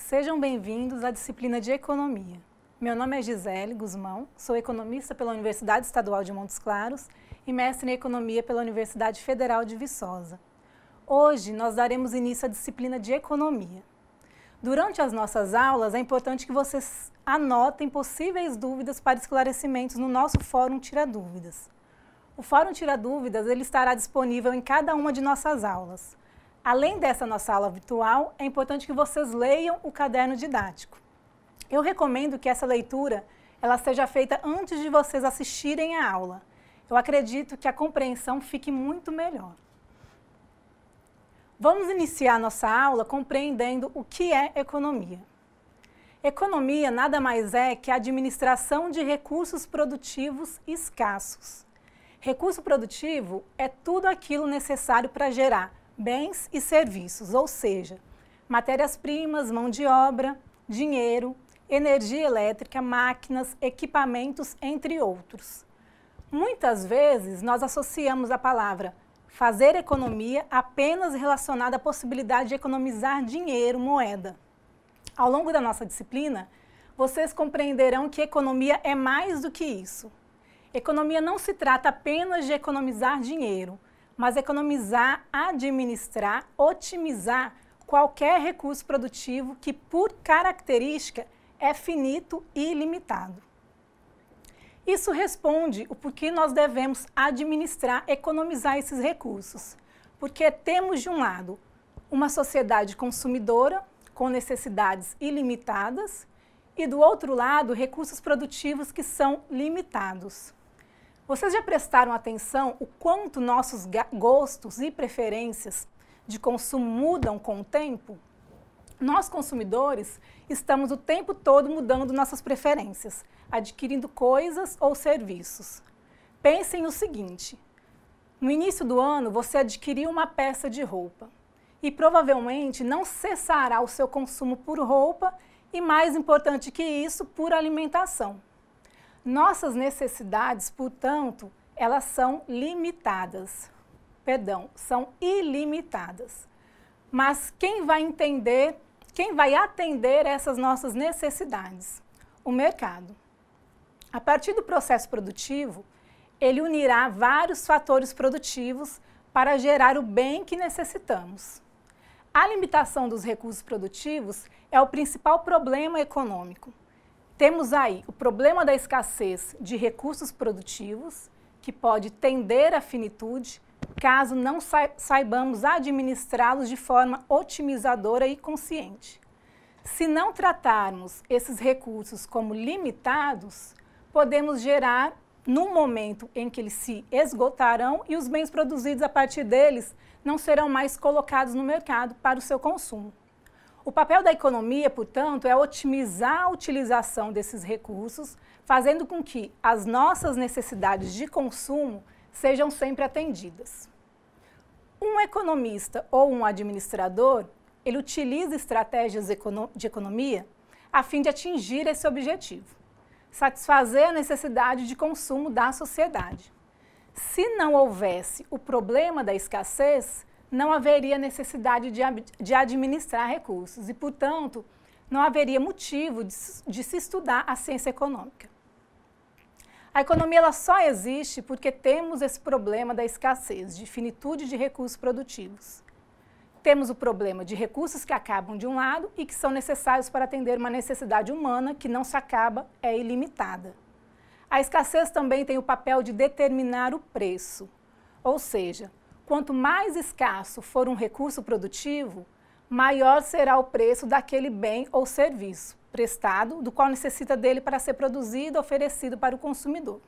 Sejam bem-vindos à disciplina de Economia. Meu nome é Gisele Guzmão, sou economista pela Universidade Estadual de Montes Claros e mestre em Economia pela Universidade Federal de Viçosa. Hoje nós daremos início à disciplina de Economia. Durante as nossas aulas é importante que vocês anotem possíveis dúvidas para esclarecimentos no nosso Fórum Tira Dúvidas. O Fórum Tira Dúvidas ele estará disponível em cada uma de nossas aulas. Além dessa nossa aula virtual, é importante que vocês leiam o caderno didático. Eu recomendo que essa leitura ela seja feita antes de vocês assistirem à aula. Eu acredito que a compreensão fique muito melhor. Vamos iniciar nossa aula compreendendo o que é economia. Economia nada mais é que a administração de recursos produtivos escassos. Recurso produtivo é tudo aquilo necessário para gerar bens e serviços, ou seja, matérias-primas, mão de obra, dinheiro, energia elétrica, máquinas, equipamentos, entre outros. Muitas vezes nós associamos a palavra fazer economia apenas relacionada à possibilidade de economizar dinheiro, moeda. Ao longo da nossa disciplina, vocês compreenderão que economia é mais do que isso. Economia não se trata apenas de economizar dinheiro, mas economizar, administrar, otimizar qualquer recurso produtivo que, por característica, é finito e ilimitado. Isso responde o porquê nós devemos administrar, economizar esses recursos. Porque temos, de um lado, uma sociedade consumidora com necessidades ilimitadas e, do outro lado, recursos produtivos que são limitados. Vocês já prestaram atenção o quanto nossos gostos e preferências de consumo mudam com o tempo? Nós, consumidores, estamos o tempo todo mudando nossas preferências, adquirindo coisas ou serviços. Pensem no seguinte, no início do ano você adquiriu uma peça de roupa e provavelmente não cessará o seu consumo por roupa e, mais importante que isso, por alimentação. Nossas necessidades, portanto, elas são limitadas. São ilimitadas. Mas quem vai atender essas nossas necessidades? O mercado. A partir do processo produtivo, ele unirá vários fatores produtivos para gerar o bem que necessitamos. A limitação dos recursos produtivos é o principal problema econômico. Temos aí o problema da escassez de recursos produtivos, que pode tender à finitude, caso não saibamos administrá-los de forma otimizadora e consciente. Se não tratarmos esses recursos como limitados, podemos gerar, no momento em que eles se esgotarão e os bens produzidos a partir deles não serão mais colocados no mercado para o seu consumo. O papel da economia, portanto, é otimizar a utilização desses recursos, fazendo com que as nossas necessidades de consumo sejam sempre atendidas. Um economista ou um administrador, ele utiliza estratégias de economia a fim de atingir esse objetivo, satisfazer a necessidade de consumo da sociedade. Se não houvesse o problema da escassez, não haveria necessidade de administrar recursos e, portanto, não haveria motivo de se estudar a ciência econômica. A economia ela só existe porque temos esse problema da escassez, de finitude de recursos produtivos. Temos o problema de recursos que acabam de um lado e que são necessários para atender uma necessidade humana que não se acaba, é ilimitada. A escassez também tem o papel de determinar o preço, ou seja, quanto mais escasso for um recurso produtivo, maior será o preço daquele bem ou serviço prestado, do qual necessita dele para ser produzido e oferecido para o consumidor.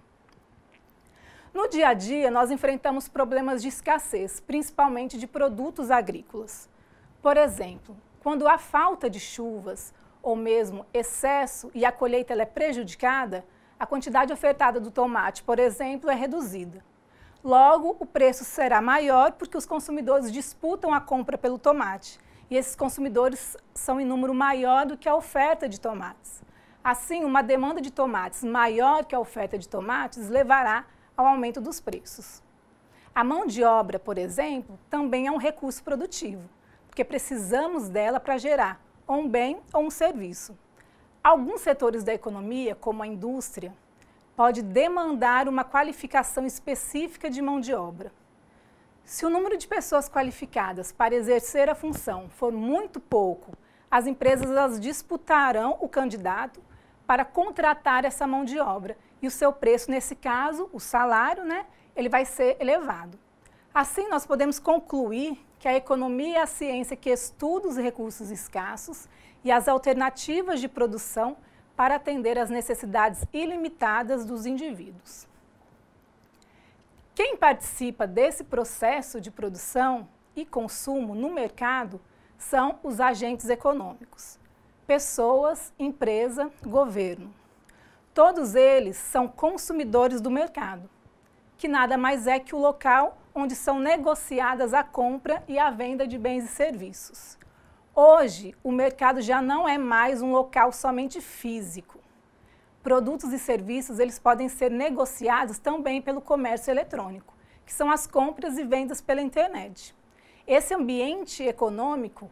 No dia a dia, nós enfrentamos problemas de escassez, principalmente de produtos agrícolas. Por exemplo, quando há falta de chuvas ou mesmo excesso e a colheita ela é prejudicada, a quantidade ofertada do tomate, por exemplo, é reduzida. Logo, o preço será maior porque os consumidores disputam a compra pelo tomate e esses consumidores são em número maior do que a oferta de tomates. Assim, uma demanda de tomates maior que a oferta de tomates levará ao aumento dos preços. A mão de obra, por exemplo, também é um recurso produtivo, porque precisamos dela para gerar ou um bem ou um serviço. Alguns setores da economia, como a indústria, pode demandar uma qualificação específica de mão de obra. Se o número de pessoas qualificadas para exercer a função for muito pouco, as empresas disputarão o candidato para contratar essa mão de obra. E o seu preço, nesse caso, o salário, ele vai ser elevado. Assim, nós podemos concluir que a economia é a ciência que estuda os recursos escassos e as alternativas de produção para atender às necessidades ilimitadas dos indivíduos. Quem participa desse processo de produção e consumo no mercado são os agentes econômicos: pessoas, empresa, governo. Todos eles são consumidores do mercado, que nada mais é que o local onde são negociadas a compra e a venda de bens e serviços. Hoje, o mercado já não é mais um local somente físico. Produtos e serviços eles podem ser negociados também pelo comércio eletrônico, que são as compras e vendas pela internet. Esse ambiente econômico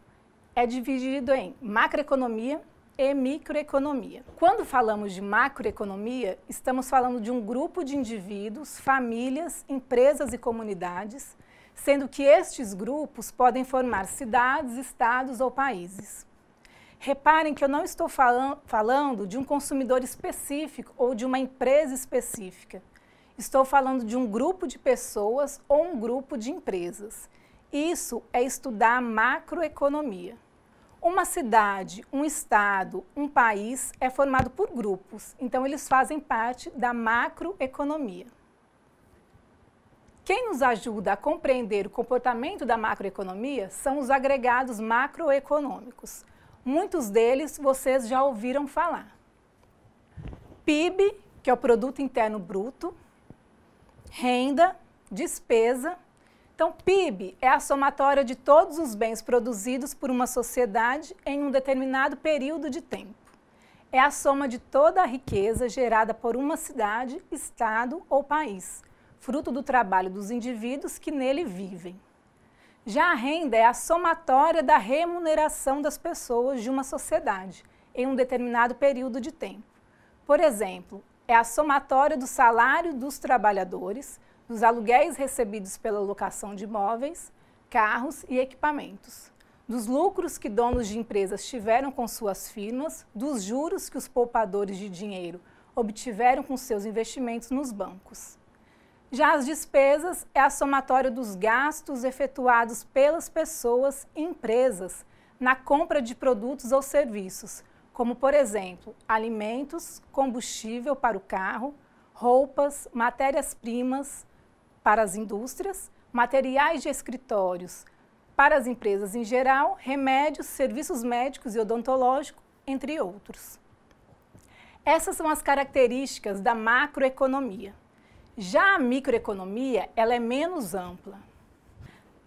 é dividido em macroeconomia e microeconomia. Quando falamos de macroeconomia, estamos falando de um grupo de indivíduos, famílias, empresas e comunidades, sendo que estes grupos podem formar cidades, estados ou países. Reparem que eu não estou falando de um consumidor específico ou de uma empresa específica. Estou falando de um grupo de pessoas ou um grupo de empresas. Isso é estudar macroeconomia. Uma cidade, um estado, um país é formado por grupos, então eles fazem parte da macroeconomia. Quem nos ajuda a compreender o comportamento da macroeconomia são os agregados macroeconômicos. Muitos deles vocês já ouviram falar. PIB, que é o Produto Interno Bruto, renda, despesa. Então, PIB é a somatória de todos os bens produzidos por uma sociedade em um determinado período de tempo. É a soma de toda a riqueza gerada por uma cidade, estado ou país, fruto do trabalho dos indivíduos que nele vivem. Já a renda é a somatória da remuneração das pessoas de uma sociedade em um determinado período de tempo. Por exemplo, é a somatória do salário dos trabalhadores, dos aluguéis recebidos pela locação de imóveis, carros e equipamentos, dos lucros que donos de empresas tiveram com suas firmas, dos juros que os poupadores de dinheiro obtiveram com seus investimentos nos bancos. Já as despesas é a somatória dos gastos efetuados pelas pessoas e empresas na compra de produtos ou serviços, como, por exemplo, alimentos, combustível para o carro, roupas, matérias-primas para as indústrias, materiais de escritórios para as empresas em geral, remédios, serviços médicos e odontológicos, entre outros. Essas são as características da macroeconomia. Já a microeconomia, ela é menos ampla.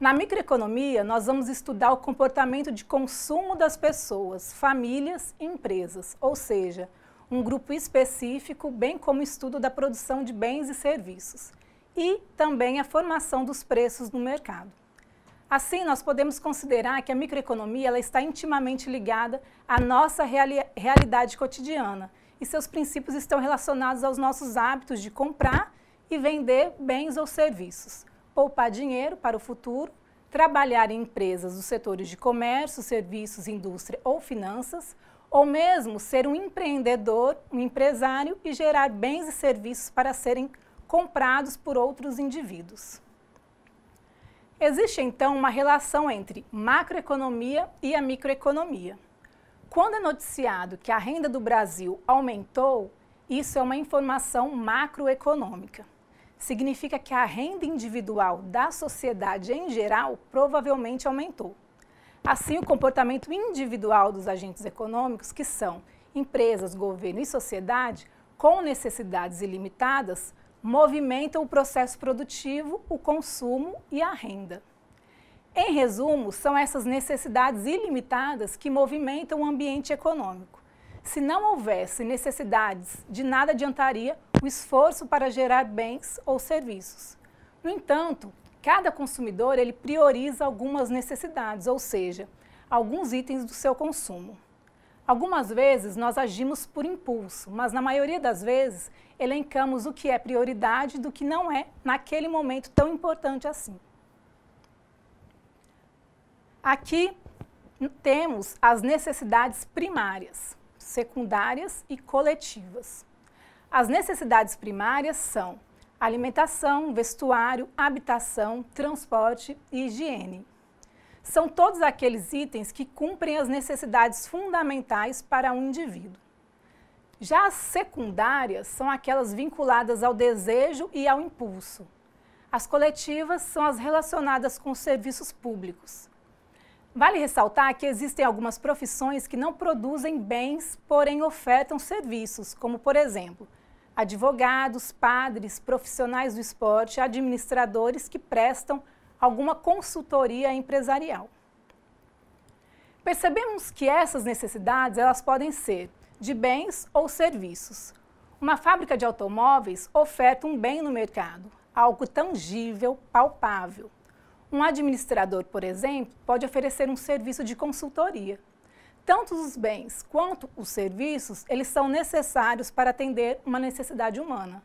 Na microeconomia, nós vamos estudar o comportamento de consumo das pessoas, famílias e empresas, ou seja, um grupo específico, bem como o estudo da produção de bens e serviços, e também a formação dos preços no mercado. Assim, nós podemos considerar que a microeconomia ela está intimamente ligada à nossa realidade cotidiana, e seus princípios estão relacionados aos nossos hábitos de comprar e vender bens ou serviços, poupar dinheiro para o futuro, trabalhar em empresas dos setores de comércio, serviços, indústria ou finanças, ou mesmo ser um empreendedor, um empresário e gerar bens e serviços para serem comprados por outros indivíduos. Existe, então, uma relação entre macroeconomia e a microeconomia. Quando é noticiado que a renda do Brasil aumentou, isso é uma informação macroeconômica. Significa que a renda individual da sociedade em geral provavelmente aumentou. Assim, o comportamento individual dos agentes econômicos, que são empresas, governo e sociedade, com necessidades ilimitadas, movimentam o processo produtivo, o consumo e a renda. Em resumo, são essas necessidades ilimitadas que movimentam o ambiente econômico. Se não houvesse necessidades, de nada adiantaria o esforço para gerar bens ou serviços. No entanto, cada consumidor ele prioriza algumas necessidades, ou seja, alguns itens do seu consumo. Algumas vezes nós agimos por impulso, mas na maioria das vezes elencamos o que é prioridade do que não é naquele momento tão importante assim. Aqui temos as necessidades primárias, secundárias e coletivas. As necessidades primárias são alimentação, vestuário, habitação, transporte e higiene. São todos aqueles itens que cumprem as necessidades fundamentais para um indivíduo. Já as secundárias são aquelas vinculadas ao desejo e ao impulso. As coletivas são as relacionadas com os serviços públicos. Vale ressaltar que existem algumas profissões que não produzem bens, porém ofertam serviços, como, por exemplo, advogados, padres, profissionais do esporte, administradores que prestam alguma consultoria empresarial. Percebemos que essas necessidades elas podem ser de bens ou serviços. Uma fábrica de automóveis oferta um bem no mercado, algo tangível, palpável. Um administrador, por exemplo, pode oferecer um serviço de consultoria. Tanto os bens quanto os serviços, eles são necessários para atender uma necessidade humana.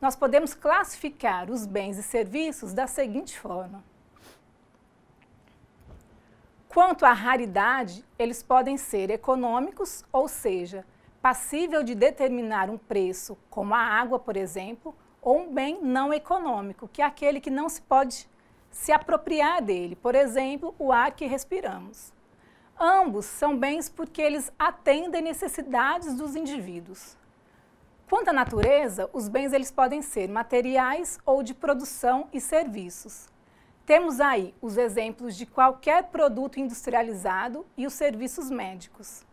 Nós podemos classificar os bens e serviços da seguinte forma. Quanto à raridade, eles podem ser econômicos, ou seja, passível de determinar um preço, como a água, por exemplo, ou um bem não econômico, que é aquele que não se pode se apropriar dele, por exemplo, o ar que respiramos. Ambos são bens porque eles atendem necessidades dos indivíduos. Quanto à natureza, os bens eles podem ser materiais ou de produção e serviços. Temos aí os exemplos de qualquer produto industrializado e os serviços médicos.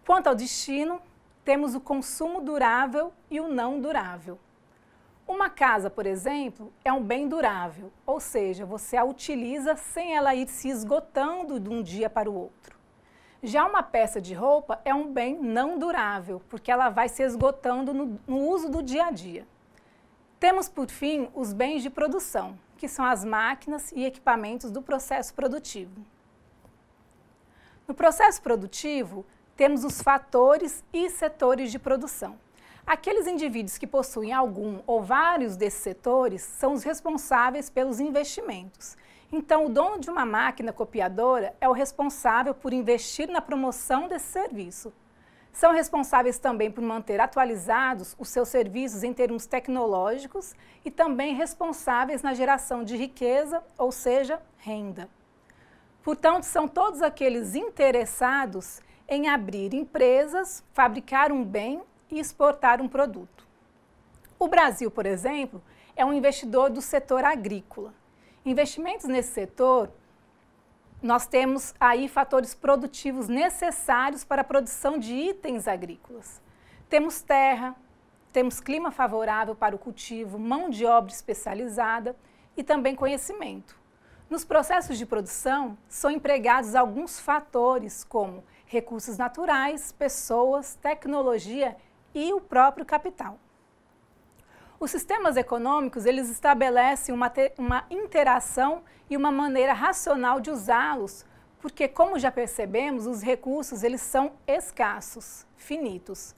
Quanto ao destino, temos o consumo durável e o não durável. Uma casa, por exemplo, é um bem durável, ou seja, você a utiliza sem ela ir se esgotando de um dia para o outro. Já uma peça de roupa é um bem não durável, porque ela vai se esgotando no uso do dia a dia. Temos, por fim, os bens de produção, que são as máquinas e equipamentos do processo produtivo. No processo produtivo, temos os fatores e setores de produção. Aqueles indivíduos que possuem algum ou vários desses setores são os responsáveis pelos investimentos. Então, o dono de uma máquina copiadora é o responsável por investir na promoção desse serviço. São responsáveis também por manter atualizados os seus serviços em termos tecnológicos e também responsáveis na geração de riqueza, ou seja, renda. Portanto, são todos aqueles interessados em abrir empresas, fabricar um bem e exportar um produto. O Brasil, por exemplo, é um investidor do setor agrícola. Investimentos nesse setor, nós temos aí fatores produtivos necessários para a produção de itens agrícolas. Temos terra, temos clima favorável para o cultivo, mão de obra especializada e também conhecimento. Nos processos de produção, são empregados alguns fatores como recursos naturais, pessoas, tecnologia e o próprio capital. Os sistemas econômicos, eles estabelecem uma interação e uma maneira racional de usá-los, porque, como já percebemos, os recursos eles são escassos, finitos.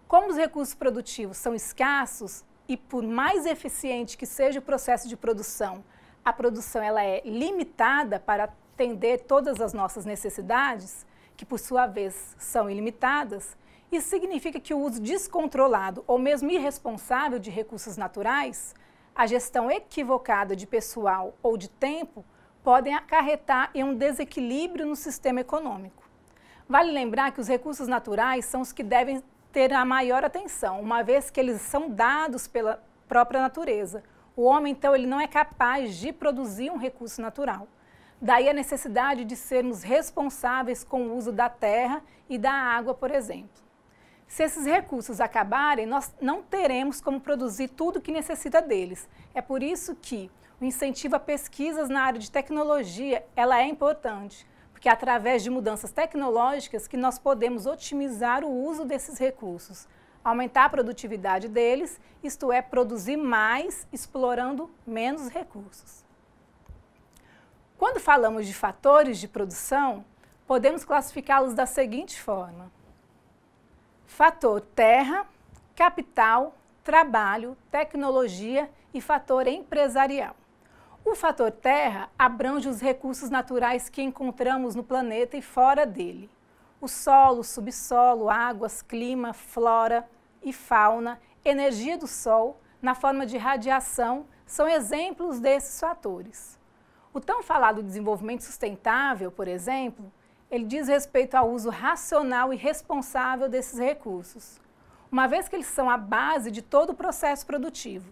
Como os recursos produtivos são escassos e por mais eficiente que seja o processo de produção, a produção ela é limitada para atender todas as nossas necessidades, que por sua vez são ilimitadas, isso significa que o uso descontrolado ou mesmo irresponsável de recursos naturais, a gestão equivocada de pessoal ou de tempo, podem acarretar em um desequilíbrio no sistema econômico. Vale lembrar que os recursos naturais são os que devem ter a maior atenção, uma vez que eles são dados pela própria natureza. O homem, então, ele não é capaz de produzir um recurso natural. Daí a necessidade de sermos responsáveis com o uso da terra e da água, por exemplo. Se esses recursos acabarem, nós não teremos como produzir tudo o que necessita deles. É por isso que o incentivo a pesquisas na área de tecnologia ela é importante, porque é através de mudanças tecnológicas que nós podemos otimizar o uso desses recursos, aumentar a produtividade deles, isto é, produzir mais, explorando menos recursos. Quando falamos de fatores de produção, podemos classificá-los da seguinte forma: fator terra, capital, trabalho, tecnologia e fator empresarial. O fator terra abrange os recursos naturais que encontramos no planeta e fora dele. O solo, subsolo, águas, clima, flora e fauna, energia do sol, na forma de radiação, são exemplos desses fatores. O tão falado desenvolvimento sustentável, por exemplo, ele diz respeito ao uso racional e responsável desses recursos, uma vez que eles são a base de todo o processo produtivo.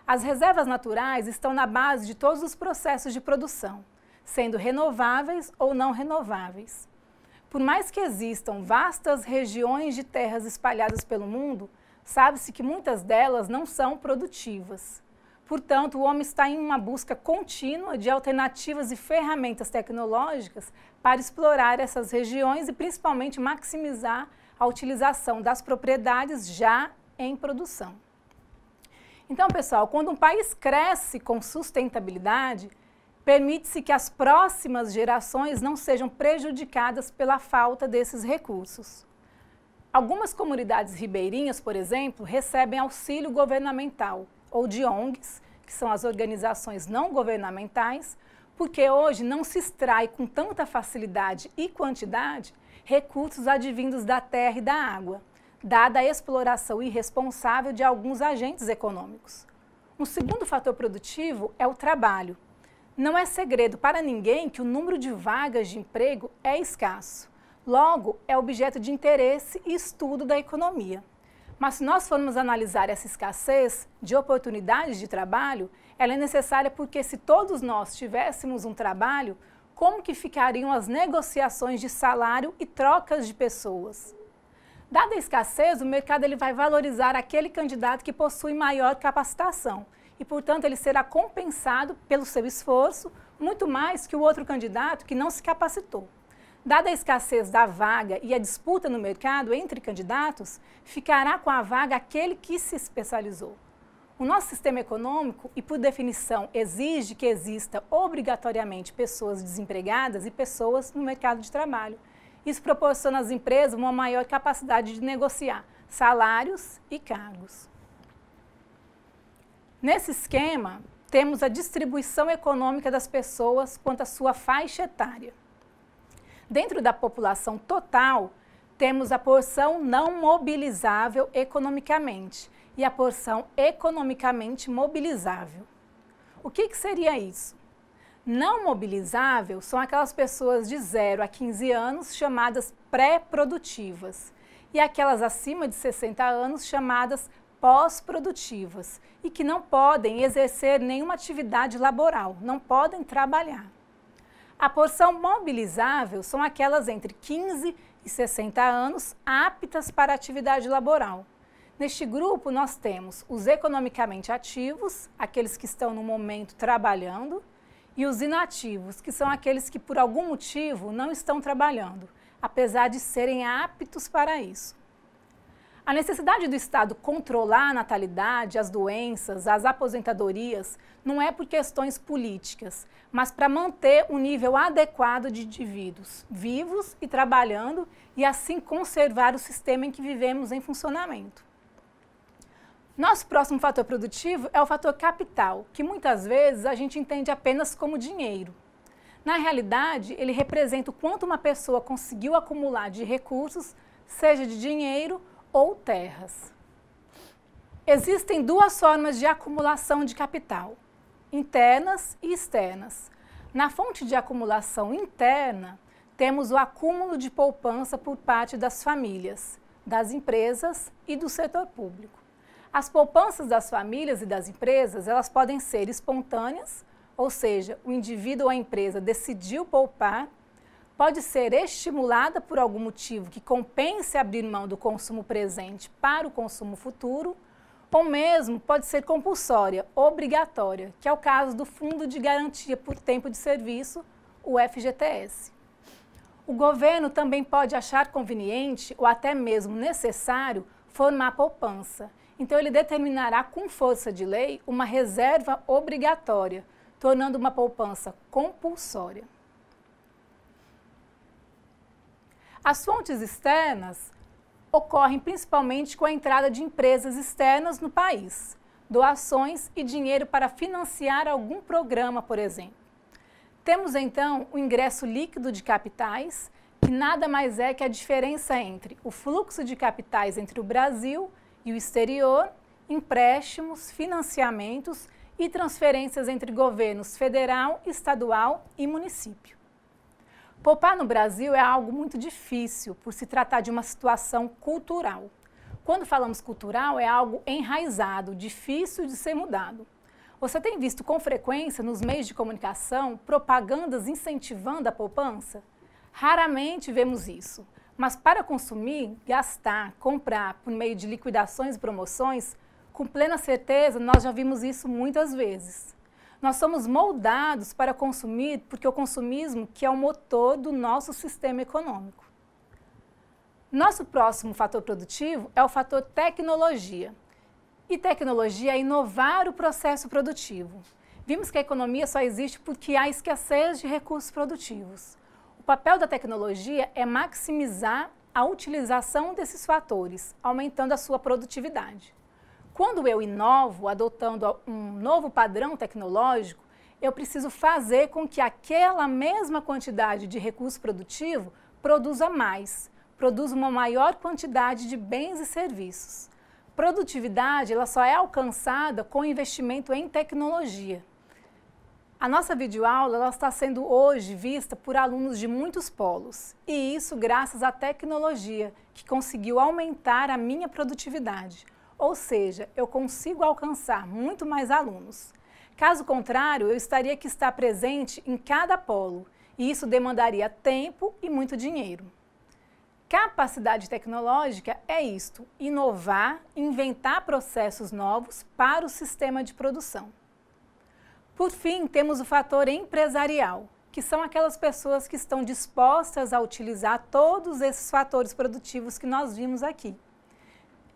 As reservas naturais estão na base de todos os processos de produção, sendo renováveis ou não renováveis. Por mais que existam vastas regiões de terras espalhadas pelo mundo, sabe-se que muitas delas não são produtivas. Portanto, o homem está em uma busca contínua de alternativas e ferramentas tecnológicas para explorar essas regiões e principalmente maximizar a utilização das propriedades já em produção. Então, pessoal, quando um país cresce com sustentabilidade, permite-se que as próximas gerações não sejam prejudicadas pela falta desses recursos. Algumas comunidades ribeirinhas, por exemplo, recebem auxílio governamental ou de ONGs, que são as organizações não governamentais, porque hoje não se extrai com tanta facilidade e quantidade recursos advindos da terra e da água, dada a exploração irresponsável de alguns agentes econômicos. Um segundo fator produtivo é o trabalho. Não é segredo para ninguém que o número de vagas de emprego é escasso. Logo, é objeto de interesse e estudo da economia. Mas se nós formos analisar essa escassez de oportunidades de trabalho, ela é necessária porque se todos nós tivéssemos um trabalho, como que ficariam as negociações de salário e trocas de pessoas? Dada a escassez, o mercado ele vai valorizar aquele candidato que possui maior capacitação e, portanto, ele será compensado pelo seu esforço muito mais que o outro candidato que não se capacitou. Dada a escassez da vaga e a disputa no mercado entre candidatos, ficará com a vaga aquele que se especializou. O nosso sistema econômico, e por definição, exige que exista obrigatoriamente pessoas desempregadas e pessoas no mercado de trabalho. Isso proporciona às empresas uma maior capacidade de negociar salários e cargos. Nesse esquema, temos a distribuição econômica das pessoas quanto à sua faixa etária. Dentro da população total, temos a porção não mobilizável economicamente e a porção economicamente mobilizável. O que seria isso? Não mobilizável são aquelas pessoas de 0 a 15 anos chamadas pré-produtivas e aquelas acima de 60 anos chamadas pós-produtivas e que não podem exercer nenhuma atividade laboral, não podem trabalhar. A porção mobilizável são aquelas entre 15 e 60 anos aptas para atividade laboral. Neste grupo nós temos os economicamente ativos, aqueles que estão no momento trabalhando, e os inativos, que são aqueles que por algum motivo não estão trabalhando, apesar de serem aptos para isso. A necessidade do Estado controlar a natalidade, as doenças, as aposentadorias, não é por questões políticas, mas para manter um nível adequado de indivíduos vivos e trabalhando e assim conservar o sistema em que vivemos em funcionamento. Nosso próximo fator produtivo é o fator capital, que muitas vezes a gente entende apenas como dinheiro. Na realidade, ele representa o quanto uma pessoa conseguiu acumular de recursos, seja de dinheiro ou terras. Existem duas formas de acumulação de capital, internas e externas. Na fonte de acumulação interna, temos o acúmulo de poupança por parte das famílias, das empresas e do setor público. As poupanças das famílias e das empresas, elas podem ser espontâneas, ou seja, o indivíduo ou a empresa decidiu poupar, pode ser estimulada por algum motivo que compense abrir mão do consumo presente para o consumo futuro, ou mesmo pode ser compulsória, obrigatória, que é o caso do Fundo de Garantia por Tempo de Serviço, o FGTS. O governo também pode achar conveniente ou até mesmo necessário formar poupança. Então, ele determinará com força de lei uma reserva obrigatória, tornando uma poupança compulsória. As fontes externas ocorrem principalmente com a entrada de empresas externas no país, doações e dinheiro para financiar algum programa, por exemplo. Temos então o ingresso líquido de capitais, que nada mais é que a diferença entre o fluxo de capitais entre o Brasil e o exterior, empréstimos, financiamentos e transferências entre governos federal, estadual e município. Poupar no Brasil é algo muito difícil por se tratar de uma situação cultural. Quando falamos cultural, é algo enraizado, difícil de ser mudado. Você tem visto com frequência nos meios de comunicação propagandas incentivando a poupança? Raramente vemos isso, mas para consumir, gastar, comprar por meio de liquidações e promoções, com plena certeza nós já vimos isso muitas vezes. Nós somos moldados para consumir porque o consumismo que é o motor do nosso sistema econômico. Nosso próximo fator produtivo é o fator tecnologia. E tecnologia é inovar o processo produtivo. Vimos que a economia só existe porque há escassez de recursos produtivos. O papel da tecnologia é maximizar a utilização desses fatores, aumentando a sua produtividade. Quando eu inovo, adotando um novo padrão tecnológico, eu preciso fazer com que aquela mesma quantidade de recurso produtivo produza mais, produza uma maior quantidade de bens e serviços. Produtividade ela só é alcançada com investimento em tecnologia. A nossa videoaula ela está sendo hoje vista por alunos de muitos polos, e isso graças à tecnologia, que conseguiu aumentar a minha produtividade. Ou seja, eu consigo alcançar muito mais alunos. Caso contrário, eu estaria que estar presente em cada polo, e isso demandaria tempo e muito dinheiro. Capacidade tecnológica é isto, inovar, inventar processos novos para o sistema de produção. Por fim, temos o fator empresarial, que são aquelas pessoas que estão dispostas a utilizar todos esses fatores produtivos que nós vimos aqui.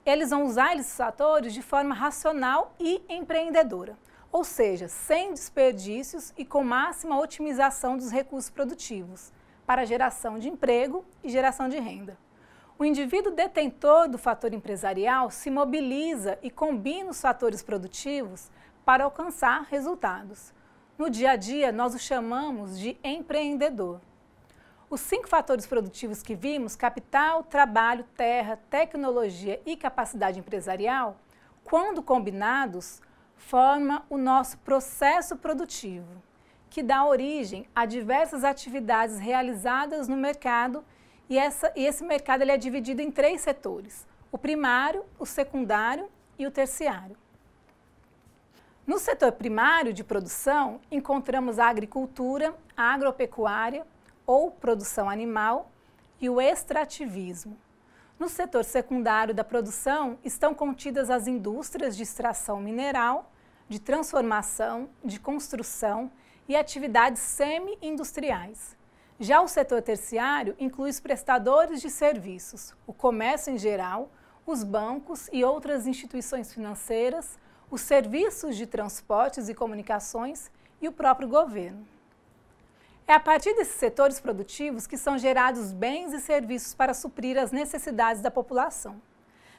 Eles vão usar esses fatores de forma racional e empreendedora, ou seja, sem desperdícios e com máxima otimização dos recursos produtivos, para geração de emprego e geração de renda. O indivíduo detentor do fator empresarial se mobiliza e combina os fatores produtivos para alcançar resultados. No dia a dia, nós o chamamos de empreendedor. Os 5 fatores produtivos que vimos, capital, trabalho, terra, tecnologia e capacidade empresarial, quando combinados, formam o nosso processo produtivo, que dá origem a diversas atividades realizadas no mercado, e esse mercado ele é dividido em 3 setores: o primário, o secundário e o terciário. No setor primário de produção, encontramos a agricultura, a agropecuária ou produção animal e o extrativismo. No setor secundário da produção estão contidas as indústrias de extração mineral, de transformação, de construção e atividades semi-industriais. Já o setor terciário inclui os prestadores de serviços, o comércio em geral, os bancos e outras instituições financeiras, os serviços de transportes e comunicações e o próprio governo. É a partir desses setores produtivos que são gerados bens e serviços para suprir as necessidades da população.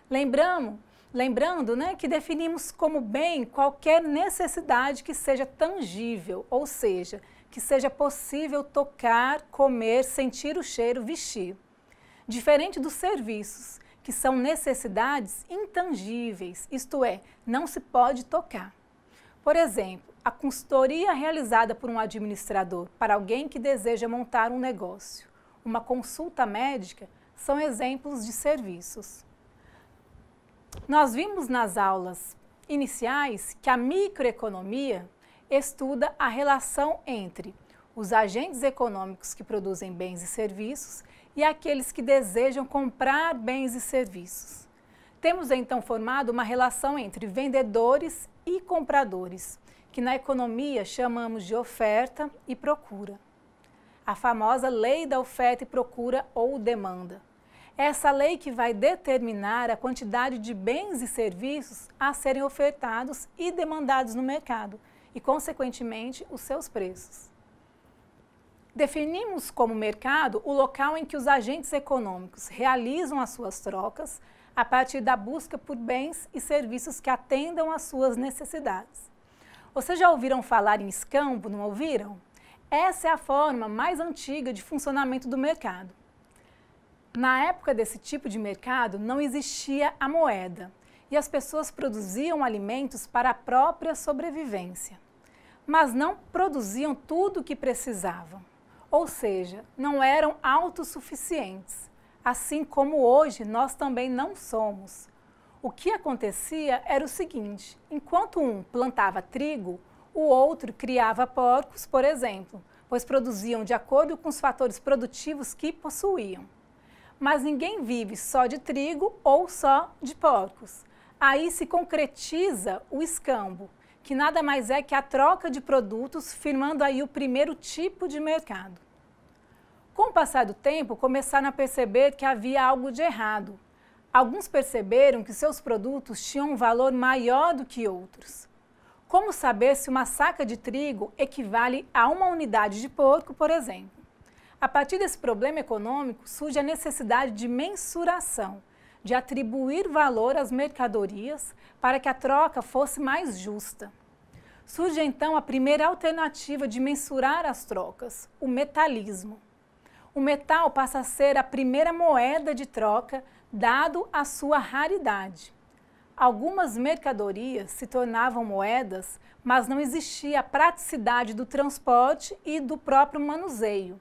Lembrando, que definimos como bem qualquer necessidade que seja tangível, ou seja, que seja possível tocar, comer, sentir o cheiro, vestir. Diferente dos serviços, que são necessidades intangíveis, isto é, não se pode tocar. Por exemplo, a consultoria realizada por um administrador para alguém que deseja montar um negócio, uma consulta médica, são exemplos de serviços. Nós vimos nas aulas iniciais que a microeconomia estuda a relação entre os agentes econômicos que produzem bens e serviços e aqueles que desejam comprar bens e serviços. Temos então formado uma relação entre vendedores e compradores, que na economia chamamos de oferta e procura. A famosa lei da oferta e procura ou demanda. É essa lei que vai determinar a quantidade de bens e serviços a serem ofertados e demandados no mercado e, consequentemente, os seus preços. Definimos como mercado o local em que os agentes econômicos realizam as suas trocas a partir da busca por bens e serviços que atendam às suas necessidades. Vocês já ouviram falar em escambo, não ouviram? Essa é a forma mais antiga de funcionamento do mercado. Na época desse tipo de mercado, não existia a moeda e as pessoas produziam alimentos para a própria sobrevivência, mas não produziam tudo o que precisavam, ou seja, não eram autossuficientes, assim como hoje nós também não somos. O que acontecia era o seguinte: enquanto um plantava trigo, o outro criava porcos, por exemplo, pois produziam de acordo com os fatores produtivos que possuíam. Mas ninguém vive só de trigo ou só de porcos. Aí se concretiza o escambo, que nada mais é que a troca de produtos, firmando aí o primeiro tipo de mercado. Com o passar do tempo, começaram a perceber que havia algo de errado. Alguns perceberam que seus produtos tinham um valor maior do que outros. Como saber se uma saca de trigo equivale a uma unidade de porco, por exemplo? A partir desse problema econômico, surge a necessidade de mensuração, de atribuir valor às mercadorias para que a troca fosse mais justa. Surge então a primeira alternativa de mensurar as trocas, o metalismo. O metal passa a ser a primeira moeda de troca, dado a sua raridade. Algumas mercadorias se tornavam moedas, mas não existia a praticidade do transporte e do próprio manuseio.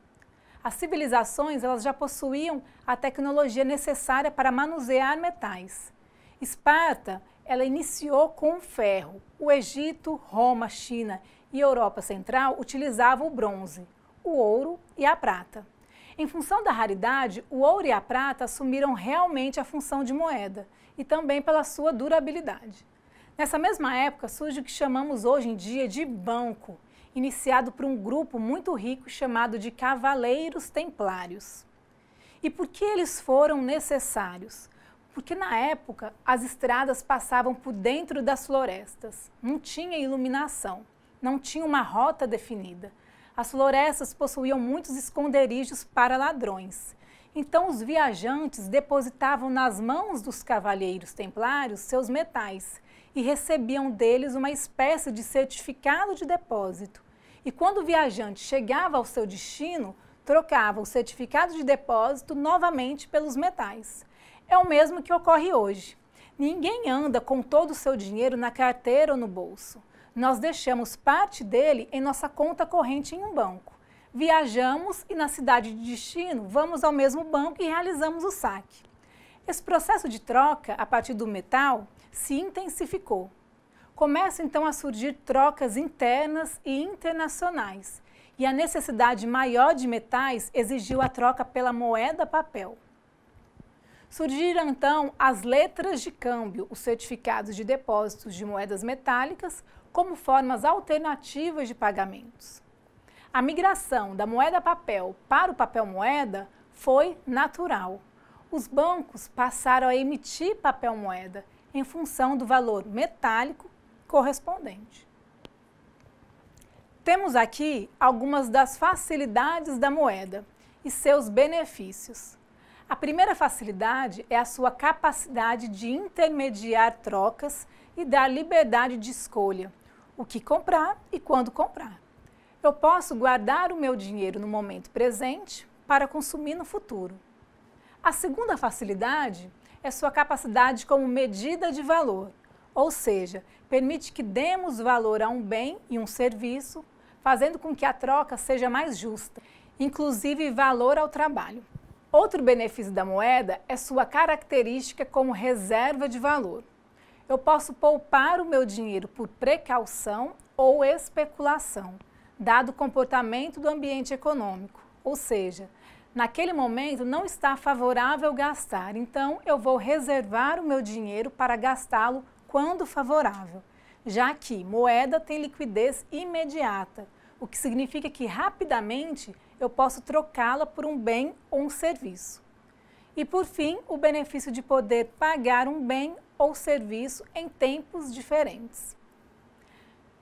As civilizações elas já possuíam a tecnologia necessária para manusear metais. Esparta ela iniciou com o ferro. O Egito, Roma, China e Europa Central utilizavam o bronze, o ouro e a prata. Em função da raridade, o ouro e a prata assumiram realmente a função de moeda e também pela sua durabilidade. Nessa mesma época surge o que chamamos hoje em dia de banco, iniciado por um grupo muito rico chamado de Cavaleiros Templários. E por que eles foram necessários? Porque na época as estradas passavam por dentro das florestas, não tinha iluminação, não tinha uma rota definida. As florestas possuíam muitos esconderijos para ladrões. Então os viajantes depositavam nas mãos dos Cavaleiros Templários seus metais e recebiam deles uma espécie de certificado de depósito. E quando o viajante chegava ao seu destino, trocava o certificado de depósito novamente pelos metais. É o mesmo que ocorre hoje. Ninguém anda com todo o seu dinheiro na carteira ou no bolso. Nós deixamos parte dele em nossa conta corrente em um banco. Viajamos e na cidade de destino vamos ao mesmo banco e realizamos o saque. Esse processo de troca a partir do metal se intensificou. Começam então a surgir trocas internas e internacionais, e a necessidade maior de metais exigiu a troca pela moeda papel. Surgiram então as letras de câmbio, os certificados de depósitos de moedas metálicas, como formas alternativas de pagamentos. A migração da moeda papel para o papel moeda foi natural. Os bancos passaram a emitir papel moeda em função do valor metálico correspondente. Temos aqui algumas das facilidades da moeda e seus benefícios. A primeira facilidade é a sua capacidade de intermediar trocas e dar liberdade de escolha, o que comprar e quando comprar. Eu posso guardar o meu dinheiro no momento presente para consumir no futuro. A segunda facilidade é sua capacidade como medida de valor, ou seja, permite que demos valor a um bem e um serviço, fazendo com que a troca seja mais justa, inclusive valor ao trabalho. Outro benefício da moeda é sua característica como reserva de valor. Eu posso poupar o meu dinheiro por precaução ou especulação, dado o comportamento do ambiente econômico, ou seja, naquele momento não está favorável gastar, então eu vou reservar o meu dinheiro para gastá-lo quando favorável, já que moeda tem liquidez imediata, o que significa que rapidamente eu posso trocá-la por um bem ou um serviço. E por fim, o benefício de poder pagar um bem ou serviço em tempos diferentes.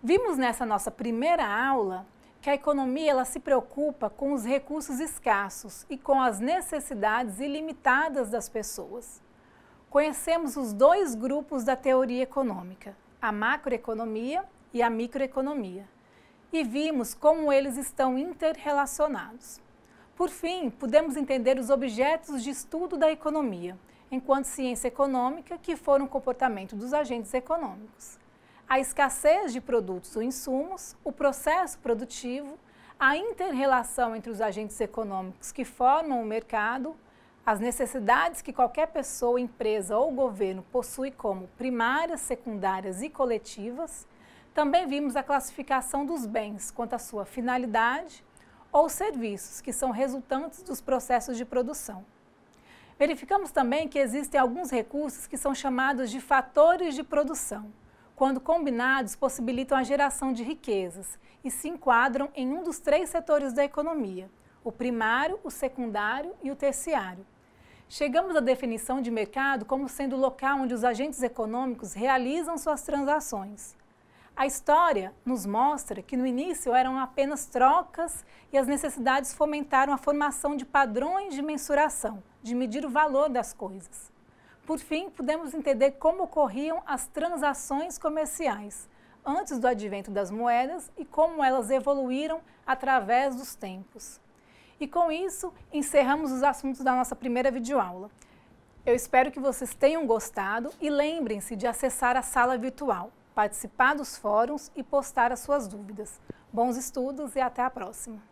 Vimos nessa nossa primeira aula que a economia ela se preocupa com os recursos escassos e com as necessidades ilimitadas das pessoas. Conhecemos os dois grupos da teoria econômica, a macroeconomia e a microeconomia, e vimos como eles estão interrelacionados. Por fim, pudemos entender os objetos de estudo da economia, enquanto ciência econômica, que foram o comportamento dos agentes econômicos. A escassez de produtos ou insumos, o processo produtivo, a inter-relação entre os agentes econômicos que formam o mercado, as necessidades que qualquer pessoa, empresa ou governo possui como primárias, secundárias e coletivas. Também vimos a classificação dos bens quanto à sua finalidade ou serviços que são resultantes dos processos de produção. Verificamos também que existem alguns recursos que são chamados de fatores de produção, quando combinados possibilitam a geração de riquezas e se enquadram em um dos três setores da economia, o primário, o secundário e o terciário. Chegamos à definição de mercado como sendo o local onde os agentes econômicos realizam suas transações. A história nos mostra que no início eram apenas trocas e as necessidades fomentaram a formação de padrões de mensuração, de medir o valor das coisas. Por fim, pudemos entender como ocorriam as transações comerciais, antes do advento das moedas e como elas evoluíram através dos tempos. E com isso, encerramos os assuntos da nossa primeira videoaula. Eu espero que vocês tenham gostado e lembrem-se de acessar a sala virtual, participar dos fóruns e postar as suas dúvidas. Bons estudos e até a próxima!